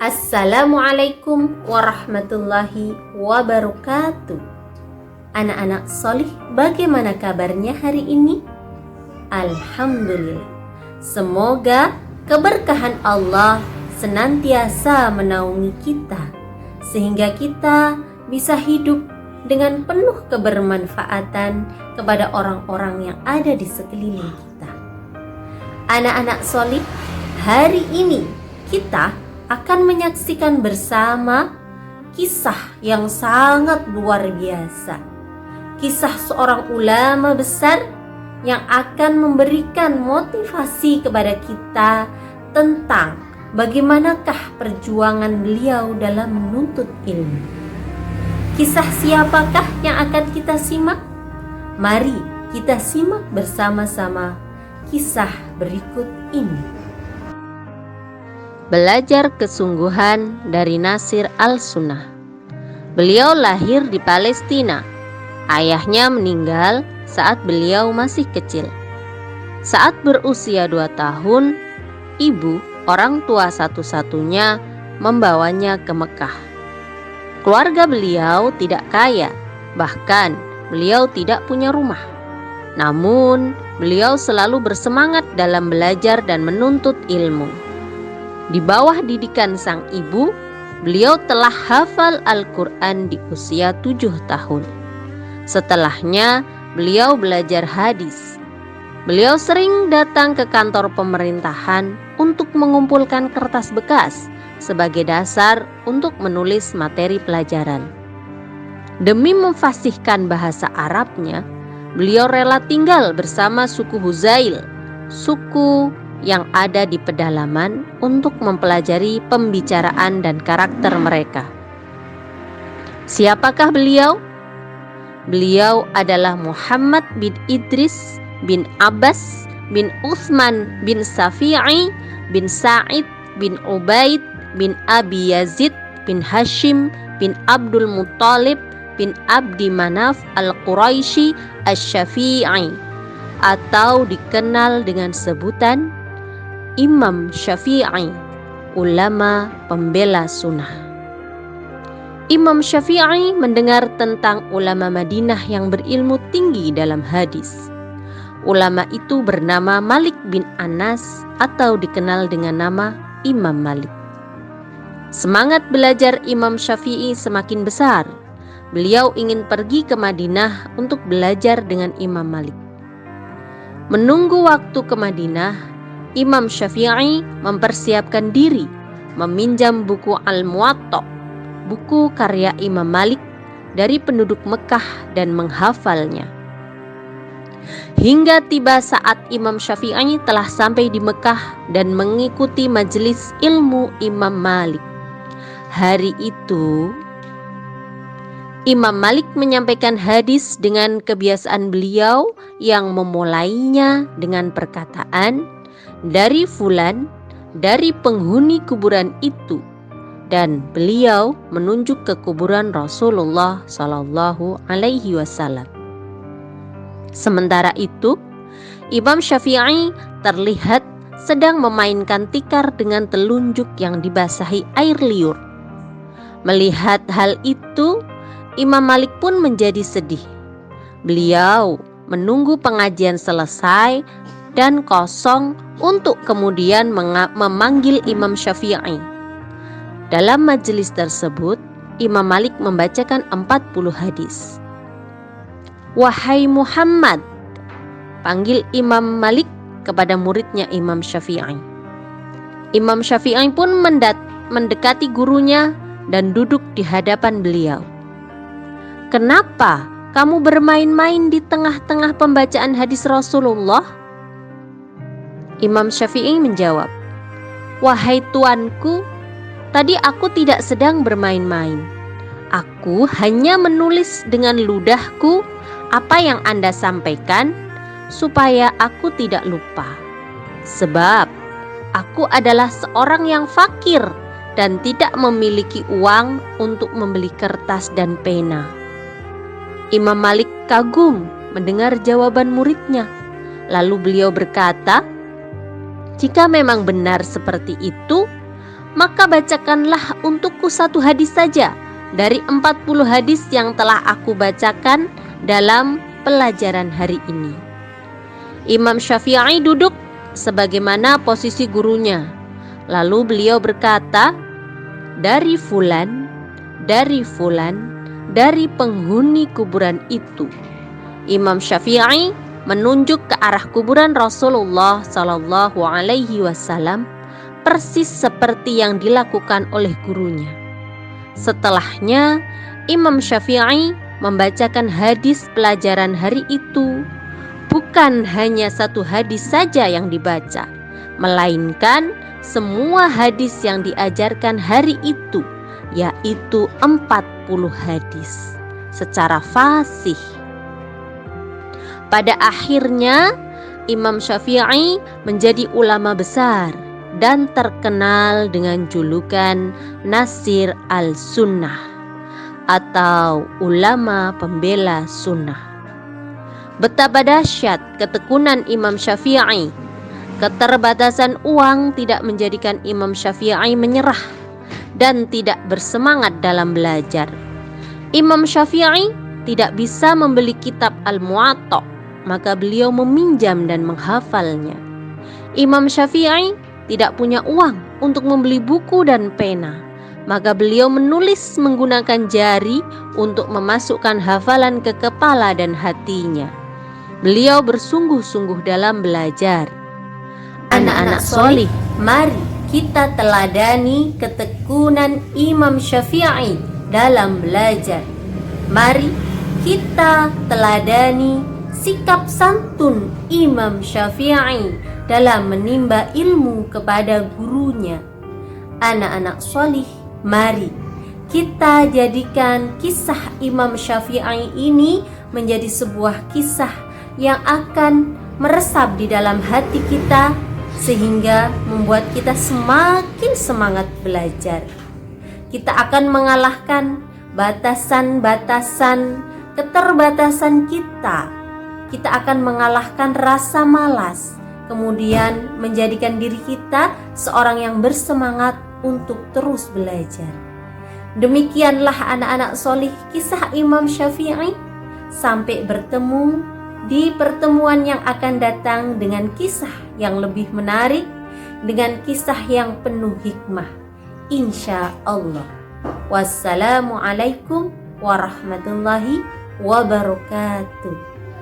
Assalamualaikum warahmatullahi wabarakatuh. Anak-anak solih, bagaimana kabarnya hari ini? Alhamdulillah. Semoga keberkahan Allah senantiasa menaungi kita, sehingga kita bisa hidup dengan penuh kebermanfaatan kepada orang-orang yang ada di sekeliling kita. Anak-anak solih, hari ini kita akan menyaksikan bersama kisah yang sangat luar biasa. Kisah seorang ulama besar yang akan memberikan motivasi kepada kita tentang bagaimanakah perjuangan beliau dalam menuntut ilmu. Kisah siapakah yang akan kita simak? Mari kita simak bersama-sama kisah berikut ini. Belajar kesungguhan dari Nasir al-Sunnah. Beliau lahir di Palestina. Ayahnya meninggal saat beliau masih kecil. Saat berusia 2 tahun, ibu, orang tua satu-satunya, membawanya ke Mekah. Keluarga beliau tidak kaya, bahkan beliau tidak punya rumah. Namun, beliau selalu bersemangat dalam belajar dan menuntut ilmu. Di bawah didikan sang ibu, beliau telah hafal Al-Quran di usia 7 tahun. Setelahnya, beliau belajar hadis. Beliau sering datang ke kantor pemerintahan untuk mengumpulkan kertas bekas sebagai dasar untuk menulis materi pelajaran. Demi memfasihkan bahasa Arabnya, beliau rela tinggal bersama suku Huzail, suku yang ada di pedalaman, untuk mempelajari pembicaraan dan karakter mereka. Siapakah beliau? Beliau adalah Muhammad bin Idris bin Abbas bin Uthman bin Safi'i bin Sa'id bin Ubaid bin Abi Yazid bin Hashim bin Abdul Muttalib bin Abdi Manaf al-Quraisy asy-Syafi'i, atau dikenal dengan sebutan Imam Syafi'i, ulama pembela sunnah. Imam Syafi'i mendengar tentang ulama Madinah yang berilmu tinggi dalam hadis. Ulama itu bernama Malik bin Anas, atau dikenal dengan nama Imam Malik. Semangat belajar Imam Syafi'i semakin besar. Beliau ingin pergi ke Madinah untuk belajar dengan Imam Malik. Menunggu waktu ke Madinah, Imam Syafi'i mempersiapkan diri meminjam buku Al-Muwatta, buku karya Imam Malik, dari penduduk Mekah dan menghafalnya. Hingga tiba saat Imam Syafi'i telah sampai di Mekah dan mengikuti majelis ilmu Imam Malik. Hari itu, Imam Malik menyampaikan hadis dengan kebiasaan beliau yang memulainya dengan perkataan, "Dari fulan, dari penghuni kuburan itu," dan beliau menunjuk ke kuburan Rasulullah Sallallahu Alaihi Wasallam. Sementara itu, Imam Syafi'i terlihat sedang memainkan tikar dengan telunjuk yang dibasahi air liur. Melihat hal itu, Imam Malik pun menjadi sedih. Beliau menunggu pengajian selesai dan kosong untuk kemudian memanggil Imam Syafi'i. Dalam majelis tersebut, Imam Malik membacakan 40 hadis. "Wahai Muhammad," panggil Imam Malik kepada muridnya Imam Syafi'i. Imam Syafi'i pun mendekati gurunya dan duduk di hadapan beliau. "Kenapa kamu bermain-main di tengah-tengah pembacaan hadis Rasulullah?" Imam Syafi'i menjawab, "Wahai tuanku, tadi aku tidak sedang bermain-main. Aku hanya menulis dengan ludahku apa yang Anda sampaikan supaya aku tidak lupa. Sebab aku adalah seorang yang fakir dan tidak memiliki uang untuk membeli kertas dan pena." Imam Malik kagum mendengar jawaban muridnya. Lalu beliau berkata, "Jika memang benar seperti itu, maka bacakanlah untukku 1 hadis saja dari 40 hadis yang telah aku bacakan dalam pelajaran hari ini. Imam Syafi'i duduk sebagaimana posisi gurunya. Lalu beliau berkata, dari fulan, dari penghuni kuburan itu. Imam Syafi'i menunjuk ke arah kuburan Rasulullah Sallallahu Alaihi Wasallam persis seperti yang dilakukan oleh gurunya. Setelahnya, Imam Syafi'i membacakan hadis pelajaran hari itu. Bukan hanya 1 hadis saja yang dibaca, melainkan semua hadis yang diajarkan hari itu, yaitu 40 hadis secara fasih. Pada akhirnya, Imam Syafi'i menjadi ulama besar dan terkenal dengan julukan Nasir al-Sunnah atau ulama pembela sunnah. Betapa dahsyat ketekunan Imam Syafi'i. Keterbatasan uang tidak menjadikan Imam Syafi'i menyerah dan tidak bersemangat dalam belajar. Imam Syafi'i tidak bisa membeli kitab Al-Muwatta, maka beliau meminjam dan menghafalnya. Imam Syafi'i tidak punya uang untuk membeli buku dan pena, maka beliau menulis menggunakan jari untuk memasukkan hafalan ke kepala dan hatinya. Beliau bersungguh-sungguh dalam belajar. Anak-anak solih, mari kita teladani ketekunan Imam Syafi'i dalam belajar. Mari kita teladani sikap santun Imam Syafi'i dalam menimba ilmu kepada gurunya. Anak-anak solih, mari kita jadikan kisah Imam Syafi'i ini menjadi sebuah kisah yang akan meresap di dalam hati kita, sehingga membuat kita semakin semangat belajar. Kita akan mengalahkan batasan-batasan keterbatasan kita. Kita akan mengalahkan rasa malas, kemudian menjadikan diri kita seorang yang bersemangat untuk terus belajar. Demikianlah anak-anak solih kisah Imam Syafi'i. Sampai bertemu di pertemuan yang akan datang dengan kisah yang lebih menarik, dengan kisah yang penuh hikmah, insya Allah. Wassalamualaikum warahmatullahi wabarakatuh.